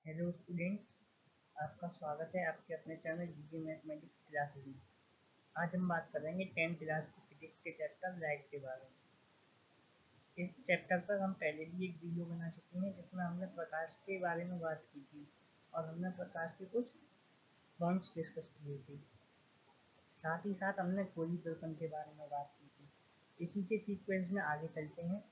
Hello students, आपका स्वागत है आपके अपने चैनल जीके मैथमेटिक्स क्लासेस में। आज हम बात करेंगे 10th क्लास की फिजिक्स के चैप्टर लाइट के बारे में। इस चैप्टर पर हम पहले भी एक वीडियो बना चुके हैं जिसमें हमने प्रकाश के बारे में बात की थी और हमने प्रकाश के कुछ पॉइंट्स डिस्कस किए थे। साथ ही साथ हमने गोली दर्पण के बारे में बात की थी। इसी के सीक्वेंस में आगे चलते हैं।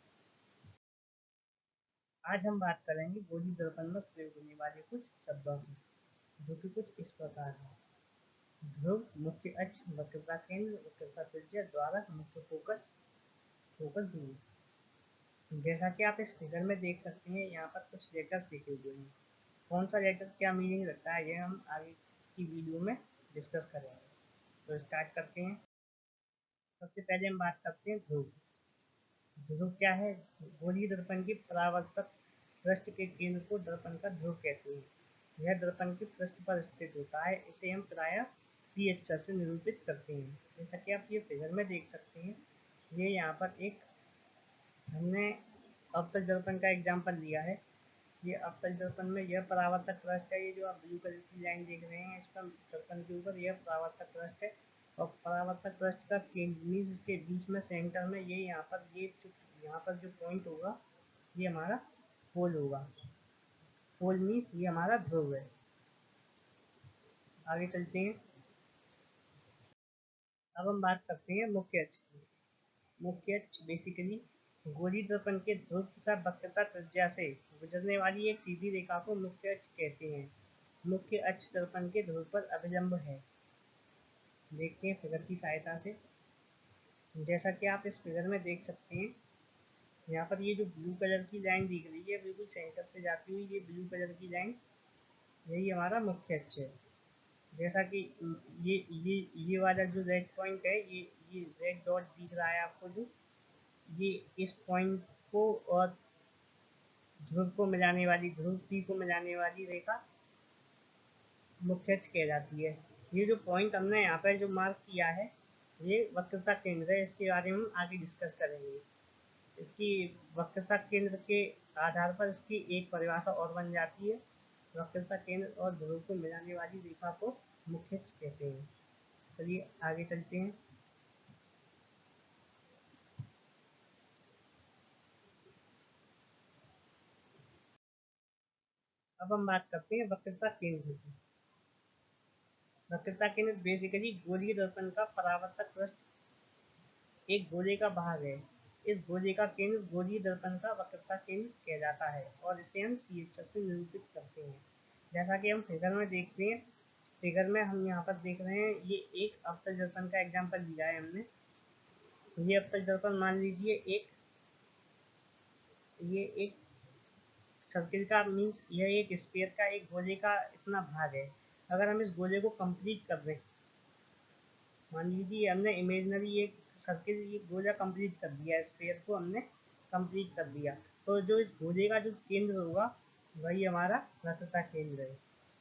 आज हम बात करेंगे गोली दर्पण में प्रयोग होने वाले कुछ शब्दों की, जो कि कुछ इस प्रकार है। ध्रुव, मुख्य अक्ष, वक्रता केंद्र, वक्रता त्रिज्या, द्वारक, मुख्य फोकस, फोकस दूरी। जैसा कि आप इस फिगर में देख सकते हैं, यहाँ पर कुछ लेटर्स लिखे हुए हैं। कौन सा लेटर क्या मीनिंग रखता है, ये हम आगे की वीडियो में डिस्कस करेंगे। तो स्टार्ट करते हैं। सबसे पहले हम बात करते हैं ध्रुव। ध्रुव क्या है? गोलीय दर्पण के परावर्तक पृष्ठ के केंद्र को दर्पण का ध्रुव कहते हैं। यह दर्पण के पृष्ठ पर स्थित होता है। इसे हम प्रायः पी अक्षर से निरूपित करते हैं। जैसा कि आप ये फिगर में देख सकते हैं, ये यहाँ पर एक हमने अवतल दर्पण का एग्जाम्पल लिया है। ये अवतल दर्पण में यह परावर्तक पृष्ठ है। ये जो आप ब्लू कलर की लाइन देख रहे हैं, इसका दर्पण के ऊपर यह परावर्तक पृष्ठ है और परावर्तक पृष्ठ का केंद्र इसके बीच में सेंटर में ये यहाँ पर जो पॉइंट होगा, ये हमारा पोल होगा। पोल मीन्स ये हमारा ध्रुव है। आगे चलते हैं। अब हम बात करते हैं मुख्य अक्ष की। मुख्य अक्ष बेसिकली गोलीय दर्पण के ध्रुव तथा वक्रता त्रिज्या से गुजरने वाली एक सीधी रेखा को मुख्य अक्ष कहते हैं। मुख्य अक्ष दर्पण के ध्रुव पर अभिलंब है। देखते हैं फिगर की सहायता से। जैसा कि आप इस फिगर में देख सकते हैं, यहाँ पर ये जो ब्लू कलर की लाइन दिख रही है, बिल्कुल सेंटर से जाती हुई ये ब्लू कलर की लाइन, यही हमारा मुख्य अक्ष है। जैसा कि ये वाला जो रेड पॉइंट है, ये रेड डॉट दिख रहा है आपको, जो ये इस पॉइंट को और ध्रुव को मिलाने वाली, ध्रुव पी को मिलाने वाली रेखा मुख्य अक्ष कहलाती है। ये जो पॉइंट हमने यहाँ पर जो मार्क किया है, ये वक्रता केंद्र है। इसके बारे में हम आगे डिस्कस करेंगे। इसकी वक्रता केंद्र के आधार पर इसकी एक परिभाषा और बन जाती है। वक्रता केंद्र और ध्रुव को मिलाने वाली रेखा को मुख्य अक्ष कहते हैं। चलिए आगे चलते हैं। अब हम बात करते हैं वक्रता केंद्र की। वक्रता केंद्र बेसिकली गोलीय दर्पण का परावर्तक पृष्ठ एक गोले का भाग है। इस गोले का केंद्र गोलीय दर्पण का वक्रता केंद्र कहलाता है और इसे हम सी अक्षर से निरूपित करते हैं। जैसा कि हम फिगर में देखते हैं, फिगर में हम यहाँ पर देख रहे हैं, ये एक अवतल दर्पण का एग्जाम्पल लिया है हमने। ये अवतल दर्पण मान लीजिए ये एक सर्किल का मीन्स यह एक स्फीयर का, एक गोले का इतना भाग है। अगर हम इस गोले को कंप्लीट कर दें, मान लीजिए हमने इमेजनरी एक सर्किल, ये गोला कंप्लीट कर दिया, स्फीयर को हमने कंप्लीट कर दिया, तो जो इस गोले का जो केंद्र होगा, वही हमारा वक्रता केंद्र है,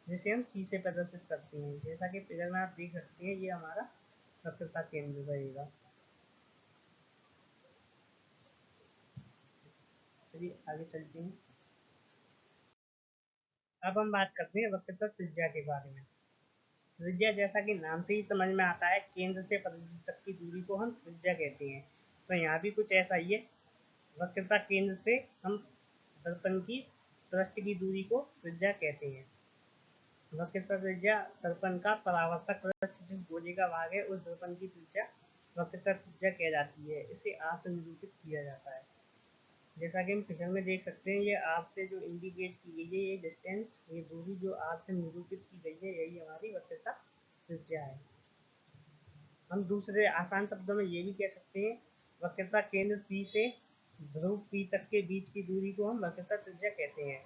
जिसे हम सी से प्रदर्शित करते हैं। जैसा कि फिगर में आप देख सकते हैं, ये हमारा वक्रता केंद्र रहेगा। चलिए आगे चलते हैं। अब हम बात करते हैं वक्रता त्रिज्या के बारे में। त्रिज्या, जैसा कि नाम से ही समझ में आता है, केंद्र से परिधि तक की दूरी को हम त्रिज्या कहते हैं। तो यहाँ भी कुछ ऐसा ही है। वक्रता केंद्र से हम दर्पण की पृष्ठ की दूरी को त्रिज्या कहते हैं। वक्रता त्रिज्या दर्पण का परावर्तक पृष्ठ जिस गोले का भाग है, उस दर्पण की त्रिज्या वक्रता त्रिज्या कहलाती है। इसे आर से निरूपित किया जाता है। जैसा कि हम फिगर में देख सकते हैं, ये आर से जो इंडिकेट की गई है, ये डिस्टेंस, ये दूरी जो आर से निरूपित की गई है, यही हमारी वक्रता त्रिज्या है। हम दूसरे आसान शब्दों में ये भी कह सकते हैं, वक्रता केंद्र पी से ध्रुव पी तक के बीच की दूरी को हम वक्रता त्रिज्या कहते हैं।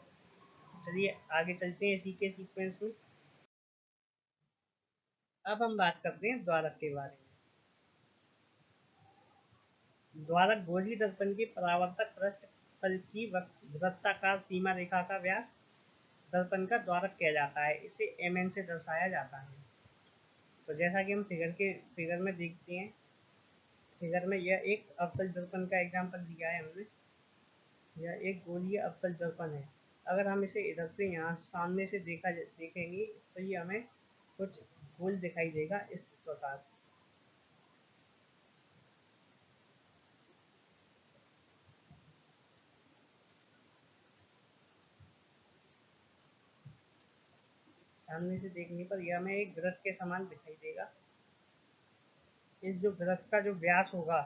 चलिए आगे चलते हैं इसी के सीक्वेंस में। अब हम बात करते हैं द्वारक के बारे में। द्वारक गोलीय दर्पण के परावर्तक पृष्ठ तल की वृत्ताकार सीमा रेखा का व्यास दर्पण का द्वारक कहलाता है। इसे mn से दर्शाया जाता है। तो जैसा कि हम फिगर में देखते हैं, फिगर में यह एक अवतल दर्पण का एग्जाम्पल दिया है हमने। यह एक गोलीय अवतल दर्पण है। अगर हम इसे इधर से यहाँ सामने से देखेंगे तो ये हमें कुछ गोल दिखाई देगा इस प्रकार। सामने से देखने पर यह हमें एक वृत्त के समान दिखाई देगा। इस जो वृत्त का जो व्यास होगा,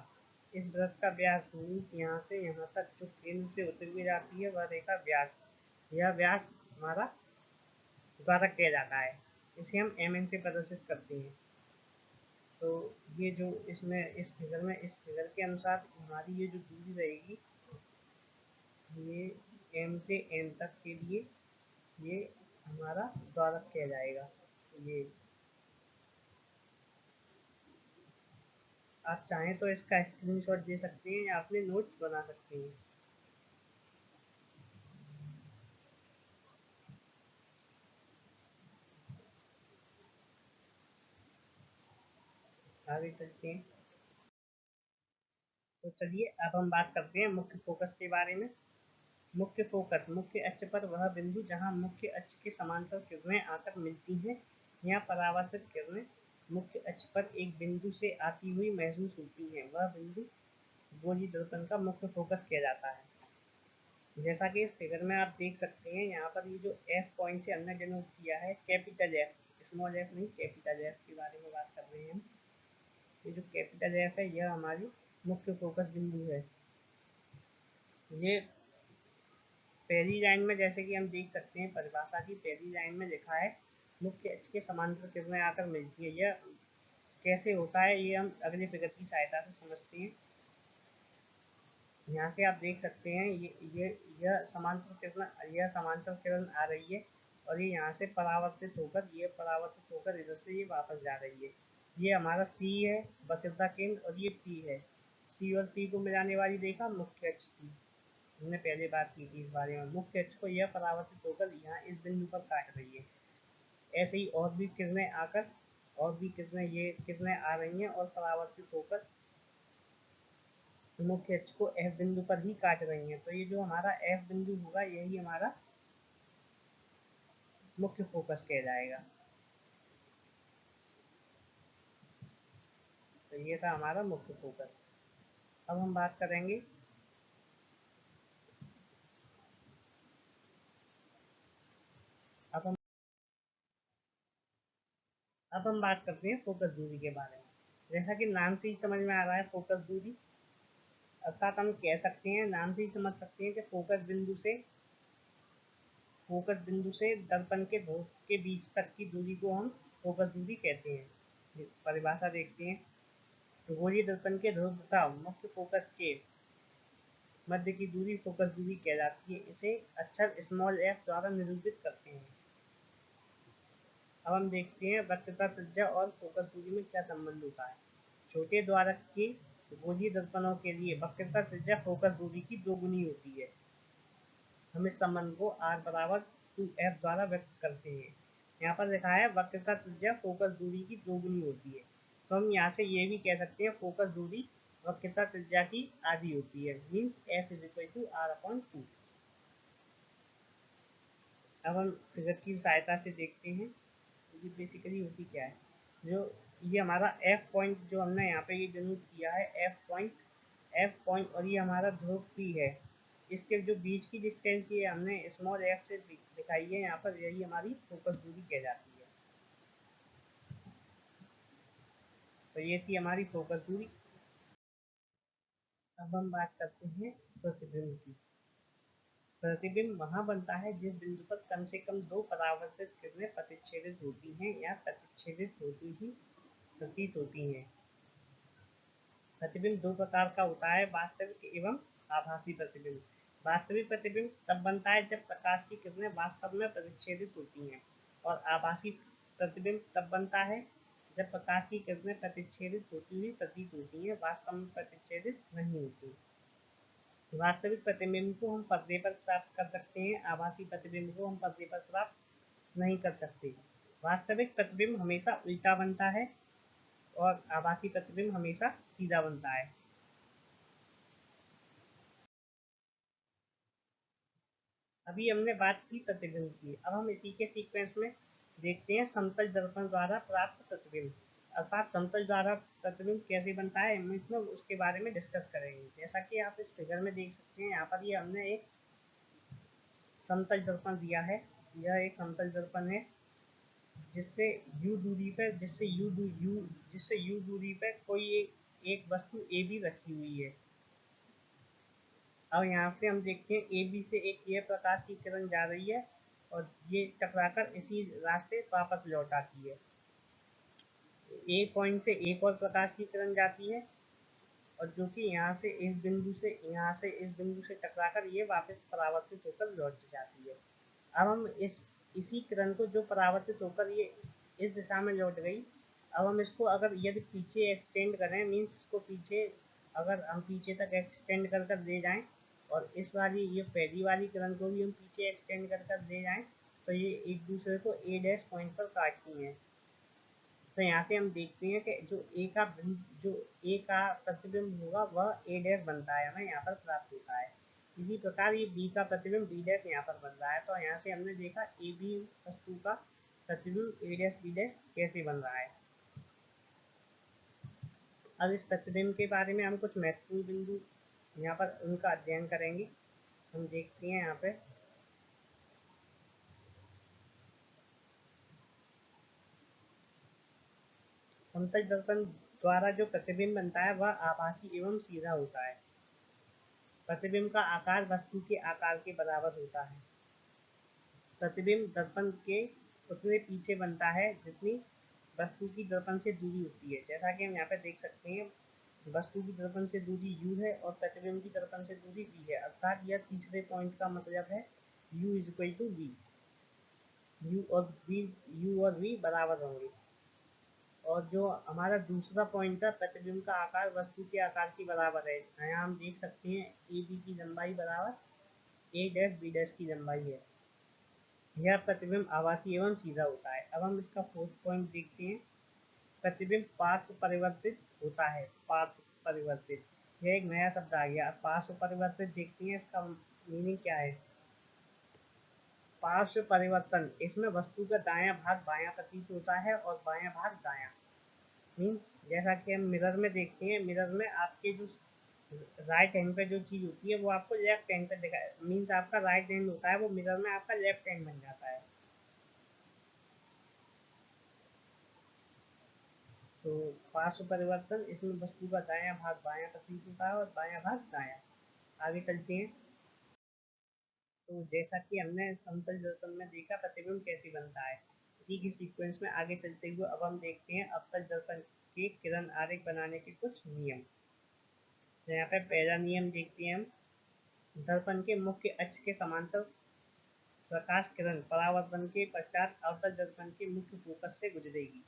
इस वृत्त का व्यास यहाँ से यहाँ तक जो केंद्र से होते हुए जाती है वह रेखा व्यास, यह व्यास हमारा द्वारक कहलाता है। इसे हम mn से प्रदर्शित करते हैं। तो ये जो इसमें इस फिगर के अनुसार हमारी ये जो दूरी रहेगी, ये m से n तक के लिए ये हमारा द्वारक कहलाएगा। ये आप चाहें तो इसका स्क्रीनशॉट दे सकते हैं या अपने नोट्स बना सकते हैं। आगे चलते हैं। तो चलिए अब हम बात करते हैं मुख्य फोकस के बारे में। मुख्य फोकस, मुख्य अक्ष पर वह बिंदु जहाँ मुख्य अक्ष के समांतर किरणें आकर मिलती हैं या परावर्तित किरणें मुख्य अक्ष पर एक बिंदु से आती हुई महसूस होती हैं, वह बिंदु गोलीय दर्पण का मुख्य फोकस किया जाता है। जैसा कि इस फिगर में आप देख सकते हैं, यहाँ पर ये जो एफ पॉइंट से हमने डिनोट किया है, कैपिटल एफ, स्मॉल एफ नहीं, कैपिटल एफ के बारे में बात कर रहे हैं हम। ये जो कैपिटल एफ है यह हमारी मुख्य फोकस बिंदु है। ये पहली लाइन में जैसे कि हम देख सकते हैं, परिभाषा की पहली लाइन में लिखा है मुख्य अक्ष के समांतर किरणें आकर मिलती है। यह कैसे होता है ये हम अगले फिगर की सहायता से समझते हैं। यहाँ से आप देख सकते हैं यह समांतर किरण आ रही है और ये यहाँ से परावर्तित होकर इधर से ये वापस जा रही है। ये हमारा सी है वक्रता केंद्र और ये पी है। सी और पी को मिलाने वाली रेखा मुख्य अक्ष थी। हमने पहले बात की थी इस बारे में। मुख्य अक्ष को यह परावर्तित होकर यहाँ इस बिंदु पर काट रही है। ऐसे ही और भी किरणें ये किरणें आ रही हैं और परावर्तित होकर मुख्य अक्ष को एफ बिंदु पर ही काट रही हैं। तो ये जो हमारा एफ बिंदु होगा यही हमारा मुख्य फोकस कहलाएगा। तो ये था हमारा मुख्य फोकस। अब हम बात करेंगे अब हम अब हम बात करते हैं फोकस दूरी के बारे में। जैसा कि नाम से ही समझ में आ रहा है फोकस दूरी, अर्थात हम कह सकते हैं, नाम से ही समझ सकते हैं कि फोकस बिंदु से दर्पण के ध्रुव के बीच तक की दूरी को हम फोकस दूरी कहते हैं। परिभाषा देखते हैं। गोलीय दर्पण के ध्रुव तथा मुख्य फोकस के मध्य की दूरी फोकस दूरी कहलाती है। इसे अक्षर स्मॉल एफ द्वारा निरूपित करते हैं। अब हम देखते हैं वक्रता त्रिज्या और फोकस दूरी में क्या संबंध होता है। छोटे द्वारक के गोलीय दर्पणों के लिए वक्रता त्रिज्या फोकस दूरी की दोगुनी होती है। हम इस संबंध को r बराबर 2f द्वारा व्यक्त करते हैं। यहाँ पर लिखा है वक्रता त्रिज्या फोकस दूरी की दोगुनी होती है। तो हम यहाँ से ये भी कह सकते हैं फोकस दूरी वक्रता त्रिज्या की आधी होती है, means f is equal to r/2। अब हम फिगर की सहायता से देखते हैं ये बेसिकली होती क्या है। जो ये हमारा एफ पॉइंट जो हमने यहाँ पे ये डिनोट किया है, एफ पॉइंट और ये हमारा ध्रुव पी है। इसके जो बीच की डिस्टेंस ये हमने स्मॉल एफ से दिखाई है यहाँ पर, यही हमारी फोकस दूरी कहलाती है। तो ये थी हमारी फोकस दूरी। अब हम बात करते हैं प्रतिबिंब की। प्रतिबिंब वहाँ बनता है जिस बिंदु पर कम से कम दो परावर्तित किरणें प्रतिच्छेदित होती हैं या प्रतिच्छेदित होती ही प्रतीत होती हैं। प्रतिबिंब दो प्रकार का होता है, वास्तविक एवं आभासी प्रतिबिंब। वास्तविक प्रतिबिंब तब बनता है जब प्रकाश की किरणें वास्तव में प्रतिच्छेदित होती हैं, और आभासी प्रतिबिंब तब बनता है जब प्रकाश की किरणें प्रतिच्छेदित होती हुई प्रतीत होती हैं, वास्तव में प्रतिच्छेदित नहीं होती। वास्तविक प्रतिबिंब को हम पर्दे पर प्राप्त कर सकते हैं, आभासी प्रतिबिंब को हम पर्दे पर प्राप्त नहीं कर सकते। वास्तविक प्रतिबिंब हमेशा उल्टा बनता है और आभासी प्रतिबिंब हमेशा सीधा बनता है। अभी हमने बात की प्रतिबिंब की, अब हम इसी के सीक्वेंस में देखते हैं समतल दर्पण द्वारा प्राप्त प्रतिबिंब, अर्थात समतल द्वारा प्रतिबिंब कैसे बनता है, हम इसमें उसके बारे में डिस्कस करेंगे। जैसा कि आप इस फिगर में देख सकते हैं, यहाँ पर ये हमने एक समतल दर्पण दिया है। यह एक समतल दर्पण है जिससे u दूरी पर कोई एक वस्तु ए बी रखी हुई है। अब यहाँ से हम देखते हैं ए बी से एक यह प्रकाश की किरण जा रही है और ये टकराकर इसी रास्ते वापस लौट आती है। ए पॉइंट से एक और प्रकाश की किरण जाती है और जो कि यहाँ से इस बिंदु से टकराकर ये वापस परावर्तित होकर लौट जाती है। अब हम इसी किरण को जो परावर्तित होकर ये इस दिशा में लौट गई, अब हम इसको अगर यदि पीछे एक्सटेंड करें, मीन्स इसको पीछे अगर हम पीछे तक एक्सटेंड कर कर ले जाएं और इस वाली ये पहली वाली किरण को भी हम पीछे एक्सटेंड कर कर ले जाएं, तो ये एक दूसरे को ए डैश पॉइंट पर काटती हैं। तो यहाँ से हम देखते हैं कि जो ए का प्रतिबिंब होगा वह ए डैश बनता है, हमें यहाँ पर प्राप्त होता है। इसी प्रकार ये बी का प्रतिबिंब बी डैश यहाँ पर बन रहा है। तो यहाँ से हमने देखा ए बी वस्तु का प्रतिबिंब ए डैश बी डैश कैसे बन रहा है। अब इस प्रतिबिंब के बारे में हम कुछ महत्वपूर्ण बिंदु यहाँ पर उनका अध्ययन करेंगे। हम देखते हैं यहाँ पे समतल दर्पण द्वारा जो प्रतिबिंब बनता है वह आभासी एवं सीधा होता है। प्रतिबिंब का आकार वस्तु के आकार के बराबर होता है। प्रतिबिंब दर्पण के उतने पीछे बनता है जितनी वस्तु की दर्पण से दूरी होती है। जैसा कि हम यहाँ पे देख सकते हैं, वस्तु की दर्पण से दूरी u है और प्रतिबिंब की दर्पण से दूरी v है, अर्थात यह तीसरे पॉइंट का मतलब है u is equal to v। u और v बराबर होंगे। और जो हमारा दूसरा पॉइंट था, प्रतिबिंब का आकार वस्तु के आकार के बराबर है। यहाँ हम देख सकते हैं ए बी की लंबाई बराबर ए डैश बी डैश की लंबाई है। यह प्रतिबिंब आभासी एवं सीधा होता है। अब हम इसका फोर्थ पॉइंट देखते हैं, प्रतिबिंब पार्श्व परिवर्तित होता है। पार्श्व परिवर्तित, यह एक नया शब्द आ गया। पार्श्व परिवर्तित देखते हैं, इसका मीनिंग क्या है। पार्श्व परिवर्तन, इसमें वस्तु का दायां भाग बायां प्रतीत होता है और बायां भाग दायां। मीन्स जैसा कि हम मिरर में देखते हैं, मिरर में आपके जो राइट हैंड पे जो चीज़ होती है वो आपको लेफ्ट हैंड पे दिखाए, मीन्स आपका राइट हैंड होता है वो मिरर में आपका लेफ्ट हैंड बन जाता है। तो पार्श्व परिवर्तन, इसमें वस्तु का दायां भाग बायां प्रतीत होता है और बायां भाग दायां। आगे चलते हैं। तो जैसा कि हमने समतल दर्पण में देखा प्रतिबिंब कैसे बनता है, इसी की सीक्वेंस में आगे चलते हुए अब हम देखते हैं अवतल दर्पण के किरण आरेख बनाने के कुछ नियम। तो यहाँ पे पहला नियम देखते हैं हम, दर्पण के मुख्य अक्ष के समांतर प्रकाश किरण परावर्तन के पश्चात अवतल दर्पण के मुख्य फोकस से गुजरेगी।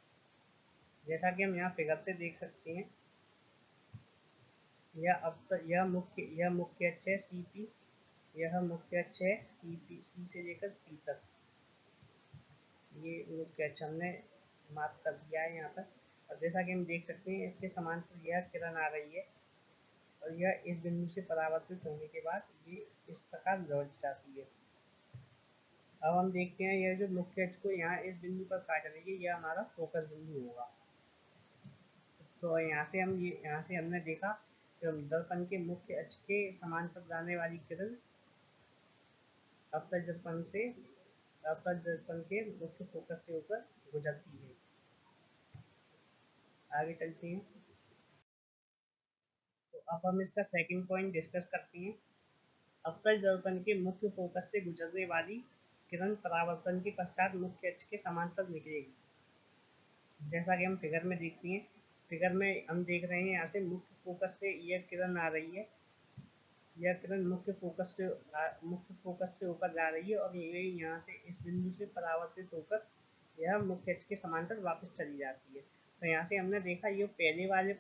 जैसा कि हम यहाँ फिगर से देख सकते हैं, यह मुख्य अक्ष है सी पी, यह मुख्य अक्ष है सी पी, सी से लेकर पी तक ये मुख्य अक्ष हमने मार्क कर दिया है यहाँ पर। और जैसा कि हम देख सकते हैं इसके समांतर यह किरण आ रही है और यह इस बिंदु से परावर्तित होने के बाद ये इस प्रकार लौट जाती है। अब हम देखते हैं यह जो मुख्य अक्ष को यहाँ इस बिंदु पर काट रही है, यह हमारा फोकस बिंदु होगा। तो यहाँ से हमने देखा कि दर्पण के मुख्य अक्ष के समांतर जाने वाली किरण अवतल दर्पण के मुख्य फोकस से होकर गुजरती है। आगे चलते हैं। तो अब हम इसका सेकंड पॉइंट डिस्कस करते हैं। अवतल दर्पण के मुख्य फोकस से गुजरने वाली किरण परावर्तन के पश्चात मुख्य अक्ष के समांतर निकलेगी। जैसा कि हम फिगर में देखते हैं, फिगर में हम देख रहे हैं यहाँ से मुख्य फोकस से यह किरण आ रही है, यह किरण मुख्य फोकस से होकर जा रही है और ये यहाँ से इस बिंदु से परावर्तित होकर यह मुख्य अक्ष के समांतर वापस चली जाती है। तो यहाँ से हमने देखा ये पहले वाले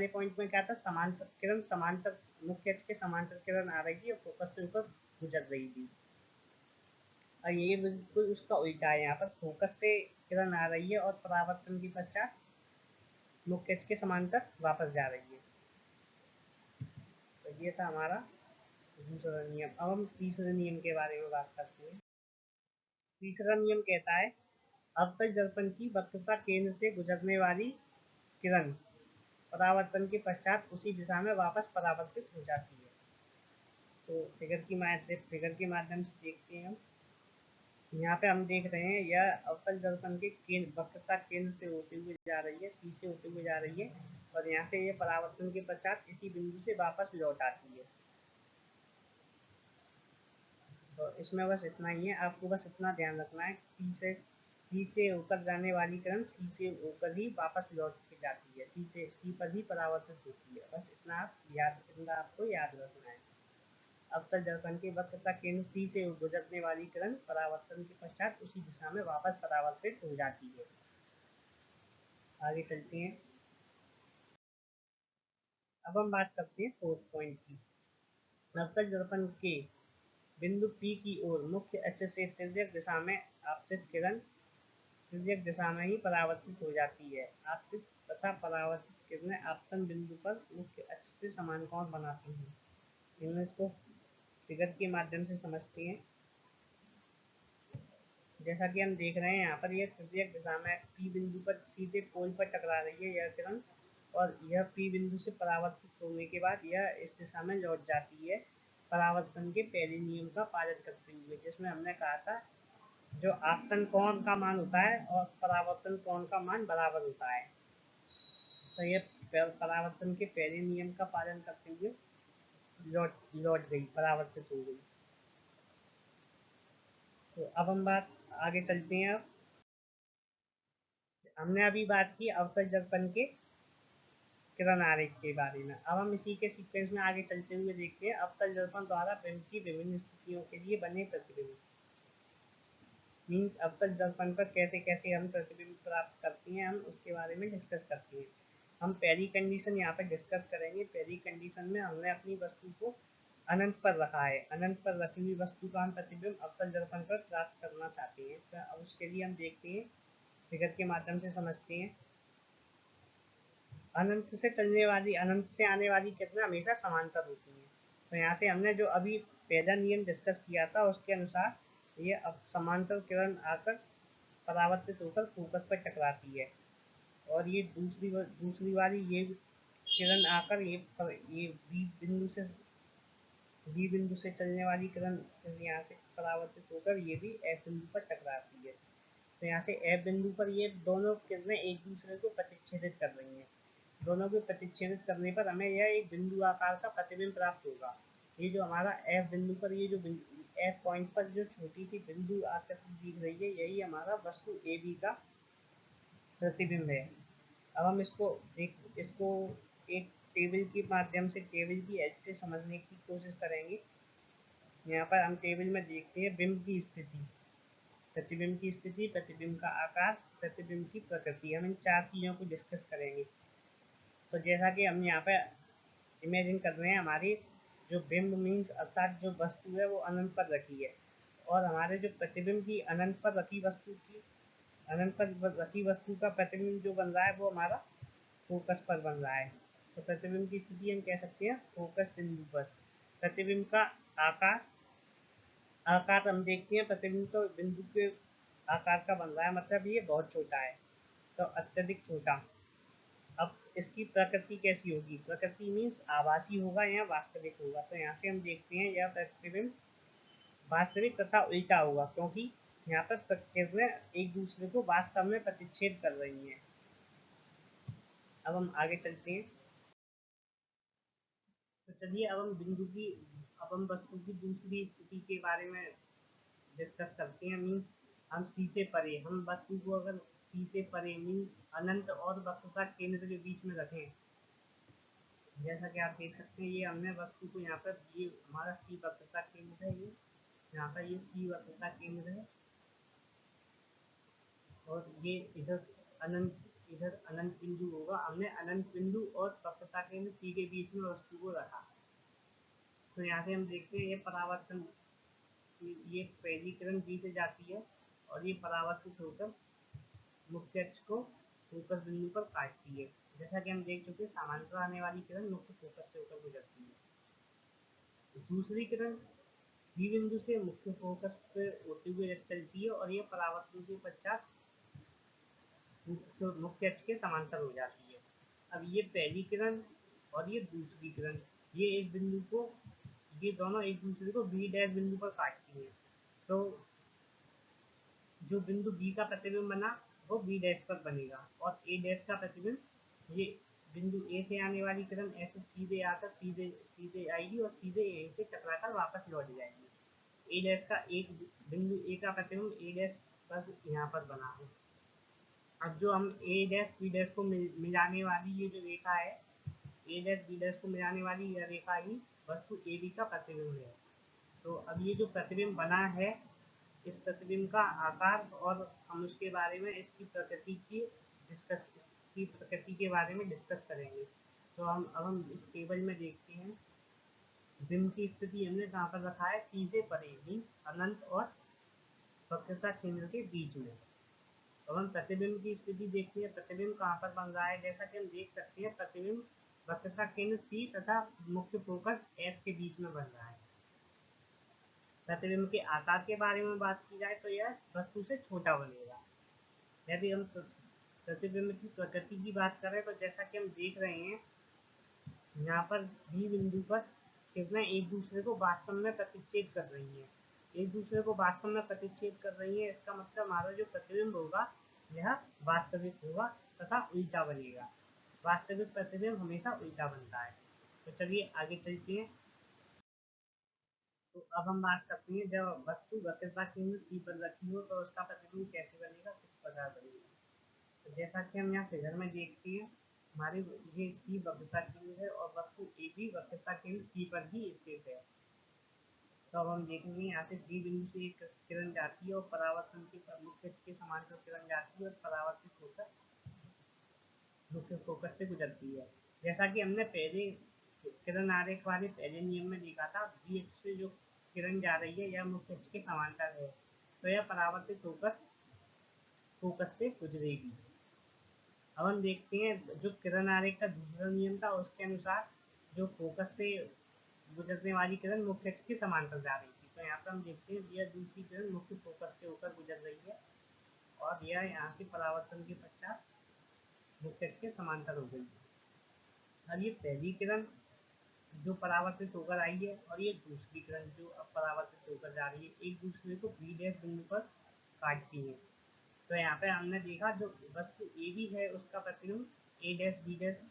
पॉइंट में क्या था, समांतर मुख्य अक्ष के समांतर किरण आ रही थी और फोकस से होकर गुजर रही थी। और ये बिल्कुल उसका उल्टा है, यहाँ पर फोकस से किरण आ रही है और परावर्तन के पश्चात मुख्य अक्ष के समांतर वापस जा रही है। तो ये था हमारा दूसरा नियम। अब हम तीसरे नियम के बारे में बात करते हैं। तीसरा नियम कहता है अवतल दर्पण की वक्रता केंद्र से गुजरने वाली किरण परावर्तन के पश्चात उसी दिशा में वापस परावर्तित हो जाती है। तो फिगर के माध्यम से देखते हैं हम। यहाँ पे हम देख रहे हैं यह अवतल दर्पण के वक्रता केंद्र से होते हुए जा रही है, सी से होते हुए जा रही है, और यहाँ से ये परावर्तन के पश्चात इसी बिंदु से वापस लौट आती है। तो इसमें बस इतना ही है, आपको बस इतना ध्यान रखना है सी से होकर जाने वाली किरण सी से होकर ही वापस लौट के जाती है, सी पर ही परावर्तित होती है। बस इतना आपको याद रखना है। अवतल दर्पण के वक्रता केंद्र सी से गुजरने वाली किरण परावर्तन के पश्चात उसी दिशा में वापस परावर्तित हो जाती है। आगे चलते हैं। अब हम बात करते हैं फोर्थ पॉइंट की। अवतल दर्पण के बिंदु P की ओर मुख्य अक्ष से तिर्यक दिशा में आपतित किरण तिर्यक दिशा में ही परावर्तित हो जाती है। आपतित तथा परावर्तित किरणें आपतन बिंदु पर मुख्य अक्ष से समान कोण बनाती हैं। इनमें इसको फिगर के माध्यम से समझते हैं। जैसा कि हम देख रहे हैं यहाँ पर यह तृतीयक दिशा में P बिंदु पर सीधे पोल पर टकरा रही है यह किरण, और यह P बिंदु से परावर्तित होने के बाद यह इस दिशा में लौट जाती है परावर्तन के पहले नियम का पालन करते हुए, जिसमें हमने कहा था जो आपतन कोण का मान होता है और परावर्तन कोण का मान बराबर होता है। तो यह परावर्तन के पहले नियम का पालन करते हुए लौट गई, परावर्तित हो गई। तो अब हम बात आगे चलते हैं। अब हमने अभी बात की अवतल दर्पण के किरण आरेख के बारे में। अब हम इसी के सीक्वेंस में आगे चलते हुए देखते हैं अवतल दर्पण द्वारा बिंब की विभिन्न स्थितियों के लिए बने प्रतिबिंब। मीन्स अवतल दर्पण पर कैसे कैसे हम प्रतिबिंब प्राप्त करते हैं, हम उसके बारे में डिस्कस करते हैं। हम पहली कंडीशन यहाँ पर डिस्कस करेंगे। पहली कंडीशन में हमने अपनी वस्तु को अनंत पर रखा है। अनंत पर रखी हुई वस्तु का हम प्रतिबिंब अवतल दर्पण पर प्राप्त करना चाहते हैं। तो अब उसके लिए हम देखते हैं, फिगर के माध्यम से समझते हैं। अनंत से आने वाली किरणें हमेशा समांतर होती हैं। तो यहाँ से हमने जो अभी पहला नियम डिस्कस किया था उसके अनुसार ये अब समांतर किरण आकर परावर्तित होकर फोकस पर टकराती है, और ये दूसरी वाली ये किरण आकर ये बी बिंदु से चलने वाली किरण यहाँ से परावर्तित होकर ये भी एफ बिंदु पर टकराती है। तो यहाँ से एफ बिंदु पर ये दोनों किरणें एक दूसरे को प्रतिच्छेदित कर रही हैं। दोनों को प्रतिच्छेदित करने पर हमें यह एक बिंदु आकार का प्रतिबिंब प्राप्त होगा। ये जो हमारा एफ बिंदु पर ये जो एफ पॉइंट पर जो छोटी सी बिंदु आकृति दिख रही है, यही हमारा वस्तु ए बी का प्रतिबिंब है। अब हम इसको एक टेबल के माध्यम से, टेबल की हेल्प से समझने की कोशिश करेंगे। यहाँ पर हम टेबल में देखते हैं बिंब की स्थिति, प्रतिबिंब की स्थिति, प्रतिबिंब का आकार, प्रतिबिंब की प्रकृति। हम इन चार चीज़ों को डिस्कस करेंगे। तो जैसा कि हम यहाँ पे इमेजिन कर रहे हैं, हमारी जो बिंब मीन्स अर्थात जो वस्तु है वो अनंत पर रखी है, और हमारे जो प्रतिबिंब की अनंत पर रखी वस्तु का प्रतिबिंब जो बन रहा है वो हमारा फोकस पर बन रहा है। तो प्रतिबिंब की स्थिति हम कह सकते हैं फोकस बिंदु पर। प्रतिबिंब का आकार आकार हम देखते हैं, प्रतिबिंब तो बिंदु के आकार का बन रहा है, मतलब ये बहुत छोटा है, तो अत्यधिक छोटा। अब इसकी प्रकृति कैसी होगी? प्रकृति मीन्स आभासी होगा या वास्तविक होगा। तो यहाँ से हम देखते हैं यह प्रतिबिंब वास्तविक तथा उल्टा होगा, क्योंकि यहाँ पर किरणें एक दूसरे को वास्तव में प्रतिच्छेद कर रही हैं। अब हम आगे चलते हैं। तो चलिए अब हम वस्तु की दूसरी स्थिति के बारे में डिस्कस करते हैं। मीन्स हम सी से परे, हम वस्तु को अगर सी से परे मीन्स अनंत और वक्रता केंद्र के बीच में रखें, जैसा कि आप देख सकते हैं ये हमने वस्तु को यहाँ पर, ये हमारा सी वक्रता केंद्र है, ये यहाँ पर ये सी वक्रता केंद्र है, और ये इधर अनंत बिंदु होगा। हमने अनंत बिंदु और वक्रता केंद्र सी के बीच में वस्तु को रखा। तो यहाँ से हम देखते हैं ये परावर्तन, ये पहली किरण बी से जाती है और ये परावर्तित होकर मुख्य अक्ष को फोकस बिंदु पर काटती है। जैसा कि हम देख चुके, समानांतर आने वाली किरण मुख्य फोकस से होकर गुजरती है। दूसरी किरण बी बिंदु से मुख्य फोकस पे होते हुए चलती है और ये परावर्तन के पश्चात मुख्य अक्ष के समांतर हो जाती है। अब ये पहली किरण और ये दूसरी किरण, ये एक बिंदु को, ये दोनों एक दूसरे को बी डैश बिंदु पर काटती हैं। तो जो बिंदु बी का प्रतिबिंब बना वो बी डैश पर बनेगा और ए डैश का प्रतिबिंब ये बिंदु ए से आने वाली किरण ऐसे सीधे आकर सीधे सीधे आएगी और सीधे ए से टकराकर वापस लौट जाएगी। ए डैश का एक बिंदु ए का प्रतिबिंब ए डैश पर यहाँ पर बना है। अब जो हम ए डैश बी डैश को मिलाने वाली ये जो रेखा है, ए डैश बी डैश को मिलाने वाली यह रेखा ही वस्तु ए बी का प्रतिबिंब है। तो अब ये जो प्रतिबिंब बना है, इस प्रतिबिंब का आकार और हम उसके बारे में इसकी प्रकृति के बारे में डिस्कस करेंगे। तो हम इस टेबल में देखते हैं बिंब की स्थिति हमने कहाँ पर रखा है, सी से परे मीन्स अनंत और वक्रता केंद्र के बीच में। अब हम प्रतिबिंब की स्थिति देखते हैं, प्रतिबिंब कहाँ पर बन रहा है। जैसा कि हम देख सकते हैं प्रतिबिंब वक्रता केंद्र सी तथा मुख्य फोकस एफ के बीच में बन रहा है। प्रतिबिंब के आकार के बारे में बात की जाए तो यह वस्तु से छोटा बनेगा। यदि हम प्रतिबिंब की प्रकृति की बात करें तो जैसा कि हम देख रहे हैं यहाँ पर बी बिंदु पर किरणें एक दूसरे को वास्तव में प्रतिच्छेद कर रही हैं, एक दूसरे को वास्तव में प्रतिच्छेद कर रही है। इसका मतलब हमारा जो प्रतिबिंब होगा यह वास्तविक होगा तथा उल्टा बनेगा। वास्तविक प्रतिबिंब हमेशा उल्टा बनता है। तो चलिए आगे चलते हैं। तो अब हम बात करते हैं जब वस्तु वक्रता केंद्र सी पर रखी हो तो उसका प्रतिबिंब कैसे बनेगा, किस प्रकार बनेगा। तो जैसा कि हम यहाँ फिगर में देखते हैं हमारी ये सी वक्रता केंद्र है और वस्तु ए भी वक्रता केंद्र सी पर ही स्थित है। तो अब हम देखेंगे यहाँ से डी बिंदु से एक किरण जाती है और परावर्तन के मुख्य अक्ष के समांतर किरण जाती है और परावर्तित होकर मुख्य फोकस से गुजरती है। जैसा कि हमने पहले किरण आरेख वाले पहले नियम में देखा था, बी अक्ष से जो किरण जा रही है यह मुख्य अक्ष के समांतर है, तो यह परावर्तित होकर फोकस से गुजरेगी। अब हम देखते हैं जो किरण आरेख का दूसरा नियम था उसके अनुसार जो फोकस से गुजरने वाली किरण मुख्य अक्ष के समांतर जा रही थी। तो यहाँ पर हम देखते हैं यह दूसरी किरण मुख्य फोकस से होकर गुजर रही है और यह यहाँ से परावर्तन के पश्चात मुख्य अक्ष के समांतर हो गई। अब ये पहली किरण जो परावर्तित होकर आई है और ये दूसरी किरण जो अब परावर्तित होकर जा रही है एक दूसरे को बी डैश बिंदु पर काटती है। तो यहाँ पे हमने देखा जो वस्तु ए बी है उसका प्रतिबिंब ए डैश बी डैश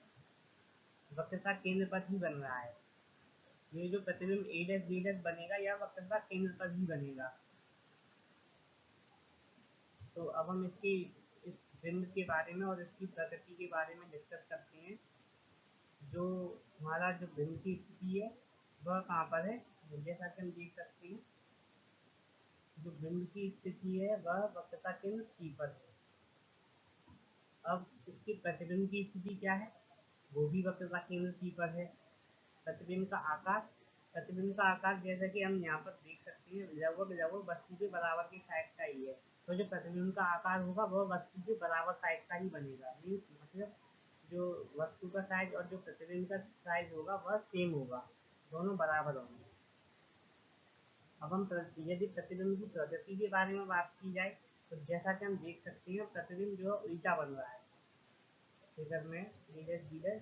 वक्रता केंद्र पर ही बन रहा है। ये जो प्रतिबिंब ए डैश बी डैश बनेगा यह वक्रता केंद्र पर ही बनेगा। तो अब हम इसकी इस बिंब के बारे में और इसकी प्रकृति के बारे में डिस्कस करते हैं। जो हमारा जो बिंब की स्थिति है वह कहाँ पर है, जैसा कि हम देख सकते हैं जो बिंब की स्थिति है वह वक्रता केंद्र सी पर है। अब इसके प्रतिबिंब की स्थिति क्या है, वो भी वक्रता केंद्र सी पर है। प्रतिबिंब का आकार, प्रतिबिंब का आकार जैसा कि हम यहाँ पर देख सकते हैं लगभग लगभग वस्तु के बराबर की साइज का ही है। तो जो प्रतिबिंब का आकार होगा वह वस्तु के बराबर साइज का ही बनेगा। मतलब जो वस्तु का साइज और जो प्रतिबिंब का साइज होगा वह सेम होगा, दोनों बराबर होंगे। अब हम यदि प्रतिबिंब की प्रकृति के बारे में बात की जाए तो जैसा कि हम देख सकते हैं प्रतिबिंब जो है उल्टा बन रहा है। फिगर में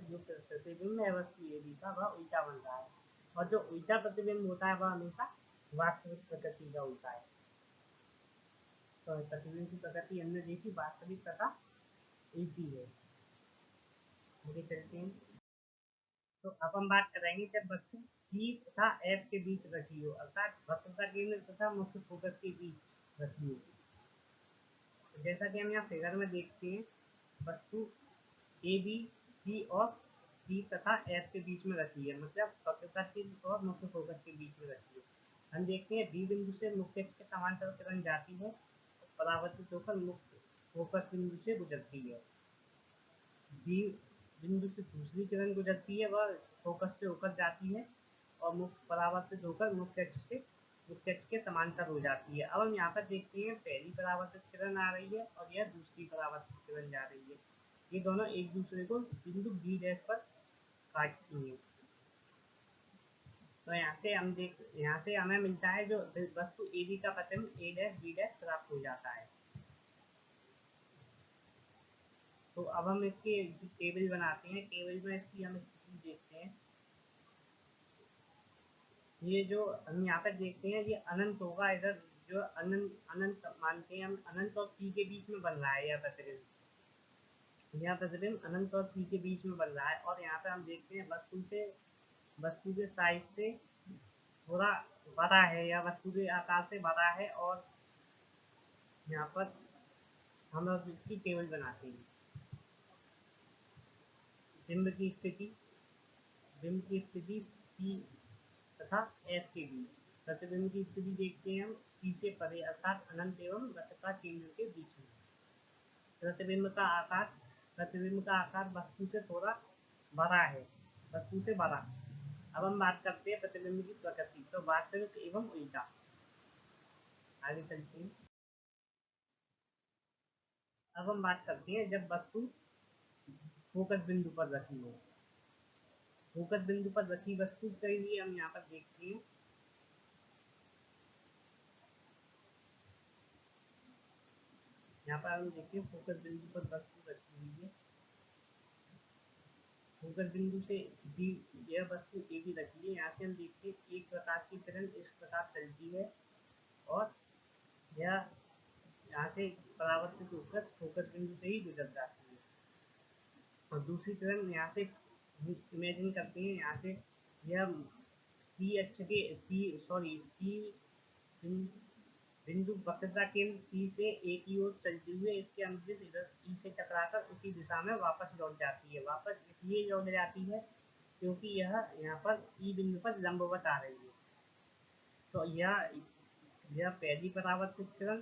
जो प्रतिबिंब है वस्तु ए बी का वह उल्टा बन रहा है और जो उल्टा प्रतिबिंब होता है वह हमेशा वास्तविक प्रकृति का होता है। तो प्रतिबिंब की प्रकृति हमने देखी वास्तविक तथा उल्टी है। आगे चलते हैं। तो अब हम बात करेंगे जब वस्तु सी तथा एफ के बीच रखी हो, अर्थात वक्रता केंद्र तथा मुख्य फोकस के बीच रखी हो। तो जैसा कि हम यहाँ फिगर में देखते हैं वस्तु ए बी सी और सी तथा एफ के बीच में रखी है, मतलब वक्रता केंद्र और मुख्य फोकस के बीच में रखी है। हम देखते हैं बी बिंदु से मुख्य अक्ष के समांतर किरण जाती है, परावर्तित होकर मुख्य फोकस बिंदु से गुजरती है। बी बिंदु से दूसरी किरण गुजरती है, वह फोकस से होकर जाती है और मुख्य परावर्तित होकर मुख्य अक्ष के समांतर हो जाती है। अब हम यहाँ पर देखते हैं पहली परावर्तित किरण आ रही है और यह दूसरी परावर्तित किरण जा रही है। ये दोनों एक दूसरे को बिंदु बी डैश पर काटती हैं। तो यहाँ से हमें मिलता है जो वस्तु ए बी का प्रतिबिंब ए डैश बी डैश प्राप्त हो जाता है। तो अब हम इसकी टेबल बनाते हैं। टेबल में इसकी हम स्थिति देखते हैं। ये जो हम यहाँ पर देखते हैं ये अनंत होगा, इधर जो अनंत अनंत मानते हैं हम, अनंत और पी के बीच में बन रहा है यह प्रतिबिंब। यह प्रतिबिंब अनंत और पी के बीच में बन रहा है। और यहाँ पर हम देखते हैं वस्तु के साइज से थोड़ा बड़ा है या वस्तु के आकार से बड़ा है। और यहाँ पर हम अब इसकी टेबल बनाते हैं। बिंब की स्थिति सी तथा एफ के बीच। प्रतिबिंब की स्थिति देखते हैं हम सी से परे अर्थात अनंत एवं वक्रता केंद्र के बीच में। प्रतिबिंब का आकार वस्तु से थोड़ा बड़ा है, वस्तु से बड़ा। अब हम बात करते हैं प्रतिबिंब की प्रकृति। तो वास्तविक एवं उल्टा। आगे चलते हैं। अब हम बात करते हैं जब वस्तु फोकस बिंदु पर रखी हो। फोकस बिंदु पर रखी वस्तु के लिए हम यहाँ पर देखते हैं। यहाँ पर हम देखते हैं फोकस बिंदु पर वस्तु रखी हुई है। फोकस बिंदु से भी यह वस्तु ए की रखी है। यहाँ से हम देखते हैं एक प्रकाश की किरण इस प्रकार चलती है और यह यहाँ से परावर्तित होकर फोकस बिंदु से ही गुजर जाती है। और दूसरी किरण यहाँ से इमेजिन करते हैं, यहाँ से यह सी अक्ष के सी बिंदु वक्रता केंद्र सी से ए की ओर चलते हुए इसके अनुदिश इधर ई से टकराकर उसी दिशा में वापस लौट जाती है। वापस इसलिए लौट जाती है क्योंकि यह यहाँ पर ई बिंदु पर लंबवत आ रही है। तो यह पहली परावर्तित किरण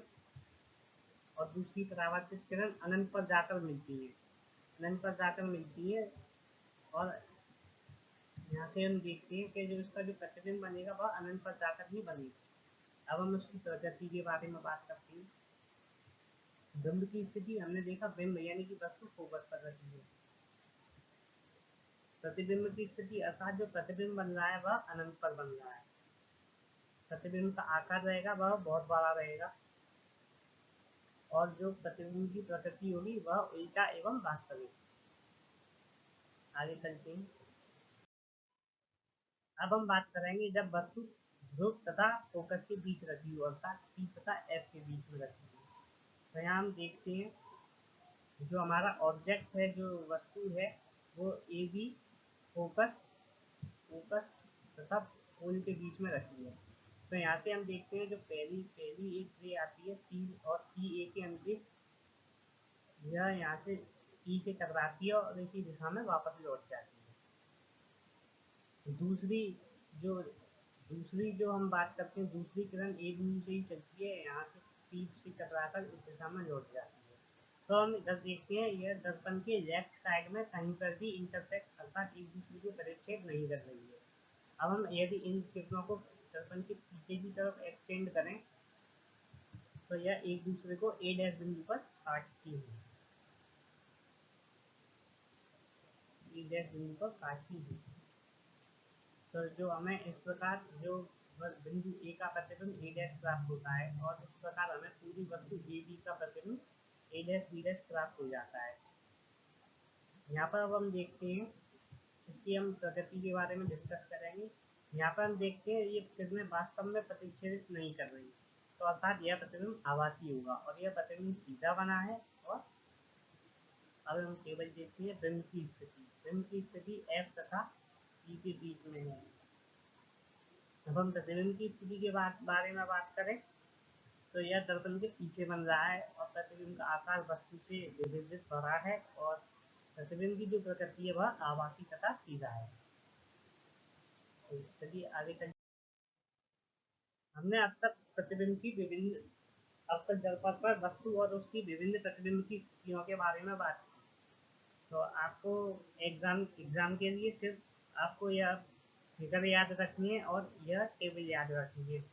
और दूसरी परावर्तित किरण अनंत पर जाकर मिलती है। अनंत पर जाकर मिलती है और यहाँ से हम देखते हैं कि जो इसका जो प्रतिबिंब बनेगा वह अनंत पर जाकर ही बनेगा। अब हम उसकी प्रकृति के बारे में बात करते हैं। बिंब की स्थिति हमने देखा, बिंब यानी कि वस्तु फोकस पर रखी है। प्रतिबिंब की स्थिति अर्थात जो प्रतिबिंब बन रहा है वह अनंत पर बन रहा है। प्रतिबिंब का आकार रहेगा वह बहुत बड़ा रहेगा और जो प्रतिबिंब की प्रकृति होगी वह उल्टा एवं वास्तविक। आगे चलते हैं। अब हम बात करेंगे जब वस्तु ध्रुव तथा फोकस के बीच रखी हो अर्थात पी तथा एफ के बीच में रखी हो। तो यहाँ हम देखते हैं जो हमारा ऑब्जेक्ट है, जो वस्तु है, वो ए बी फोकस तथा पोल के बीच में रखी है। तो यहाँ से हम देखते हैं जो पहली एक रे आती है सी और सी ए के अनुदिश यह यहाँ से ई से टकराती है और इसी दिशा में वापस लौट जाती है। दूसरी जो हम बात करते हैं, दूसरी किरण ए बिंदु से ही चलती है, यहाँ से पी से टकराकर इस दिशा में लौट जाती है। तो हम इधर देखते हैं यह दर्पण के लेफ्ट साइड में कहीं पर भी इंटरसेक्ट अर्थात एक दूसरे को परिच्छेद नहीं कर रही है। अब हम यदि इन किरणों को दर्पण के पीछे की तरफ एक्सटेंड करें तो यह एक दूसरे को ए डैश बिंदु पर काटती है। ए डैश बिंदु पर काटती है। तो जो हमें इस प्रकार जो बिंदु ए का प्रतिबिंब ए डैश प्राप्त होता है और इस प्रकार हमें पूरी वस्तु ए बी का प्रतिबिंब ए डैश बी डैश प्राप्त हो जाता है। यहाँ पर अब हम देखते हैं, इसकी हम प्रकृति के बारे में डिस्कस करेंगे। यहाँ पर हम देखते हैं ये किरणें वास्तव में प्रतिच्छेदित नहीं कर रही, तो अर्थात यह प्रतिबिंब आभासी होगा और यह प्रतिबिंब सीधा बना है। और अब हम टेबल देखते हैं बिंब की स्थिति। बिंब की स्थिति एफ तथा ई के बीच में है। अब हम प्रतिबिंब की स्थिति के बारे में बात करें तो यह दर्पण के पीछे बन रहा है और प्रतिबिंब का आकार वस्तु से विविध बड़ा है और प्रतिबिंब की जो प्रकृति है वह आभासी तथा सीधा है। तो चलिए आगे चलिए। हमने अब तक प्रतिबिंब की विभिन्न अब तक दर्पण पर वस्तु और उसकी विभिन्न प्रतिबिंब की स्थितियों के बारे में बात की। तो आपको एग्जाम के लिए सिर्फ आपको यह फिगर याद रखनी है और यह टेबल याद रखनी है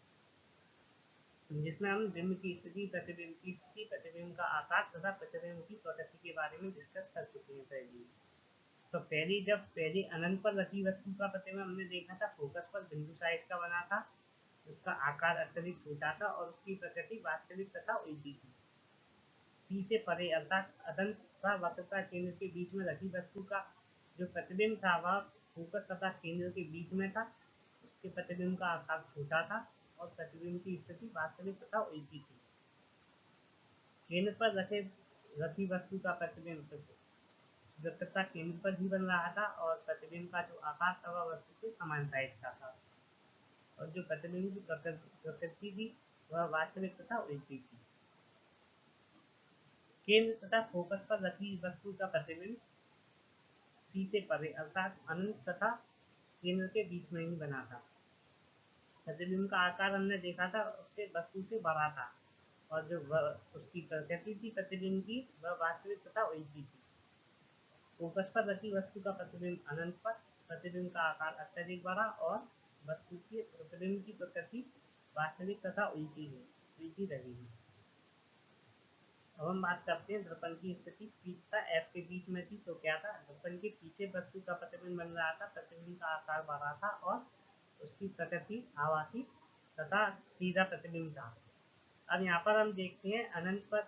जिसमें हम बिंब की स्थिति, प्रतिबिंब का आकार तथा प्रतिबिंब की प्रकृति के बारे में डिस्कस कर चुके हैं पहले। तो पहली अनंत पर रखी वस्तु का प्रतिबिंब हमने देखा था, फोकस पर बिंदु साइज का बना था, उसका आकार अत्यधिक छोटा था और उसकी प्रकृति वास्तविक तथा उल्टी थी। सी से परे अर्थात अनंत तथा वक्रता केंद्र के बीच में रखी वस्तु का जो प्रतिबिंब था वह फोकस तथा केंद्र के बीच में था, उसके प्रतिबिंब का आकार छोटा था और प्रतिबिंब की स्थिति वास्तविक तथा उल्टी थी। केंद्र पर रखी वस्तु का प्रतिबिंब वक्रता केंद्र पर भी बन रहा था और प्रतिबिंब का जो आकार था वह वस्तु के समान साइज का था और जो प्रतिबिंब की प्रकृति थी वह वास्तविक तथा उल्टी थी। केंद्र तथा फोकस पर रखी वस्तु का प्रतिबिंब सी से परे अर्थात अनंत तथा केंद्र के बीच में ही बना था। प्रतिबिंब का आकार हमने देखा था उससे वस्तु से बड़ा था और जो उसकी प्रकृति थी प्रतिबिंब की वह वास्तविक तथा उल्टी थी। फोकस पर रखी वस्तु का प्रतिबिंब अनंत पर, प्रतिबिंब का आकार अत्यधिक बड़ा और वस्तु की प्रतिबिंब की प्रकृति वास्तविक तथा उल्टी रहेगी। अब हम बात करते हैं दर्पण की स्थिति P तथा F के बीच में थी। तो क्या था, दर्पण के पीछे वस्तु का प्रतिबिंब बन रहा था, प्रतिबिंब का आकार बड़ा था और उसकी प्रकृति आभासी तथा सीधा प्रतिबिंब था। अब यहाँ पर हम देखते हैं अनंत पर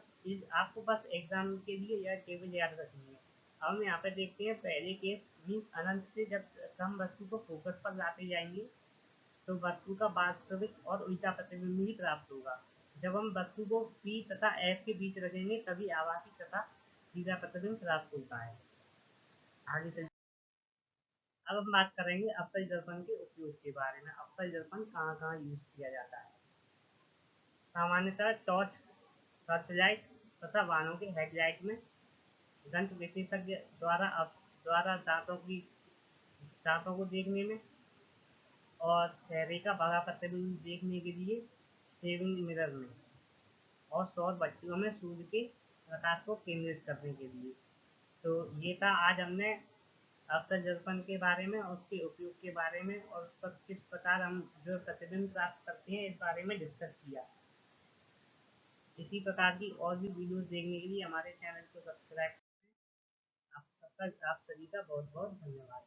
आपको बस एग्जाम के लिए यह टेबल याद रखनी है। अब हम यहाँ पे देखते हैं पहले केस मीन्स अनंत से जब हम वस्तु को फोकस पर लाते जाएंगे तो वस्तु का वास्तविक और उल्टा प्रतिबिंब ही प्राप्त होगा। जब हम वस्तु को P तथा F के बीच रखेंगे तभी आभासी तथा सीधा प्रतिबिंब प्राप्त होता है। आगे चलिए अब हम बात करेंगे अवतल दर्पण के उपयोग के बारे में। अवतल दर्पण कहाँ कहाँ यूज किया जाता है। सामान्यतः टॉर्च, सर्चलाइट तथा वाहनों के हेडलाइट में, दंत विशेषज्ञ द्वारा दांतों को देखने में और चेहरे का बड़ा प्रतिबिंब देखने के लिए शेविंग मिरर में और सौर बत्तियों में सूर्य के प्रकाश को केंद्रित करने के लिए। तो ये था आज हमने अवतल दर्पण के बारे में और उसके उपयोग के बारे में और उस पर किस प्रकार हम जो प्रतिबिंब प्राप्त करते हैं इस बारे में डिस्कस किया। इसी प्रकार की और भी वीडियोस देखने के लिए हमारे चैनल को सब्सक्राइब करें। आप सभी का बहुत बहुत धन्यवाद।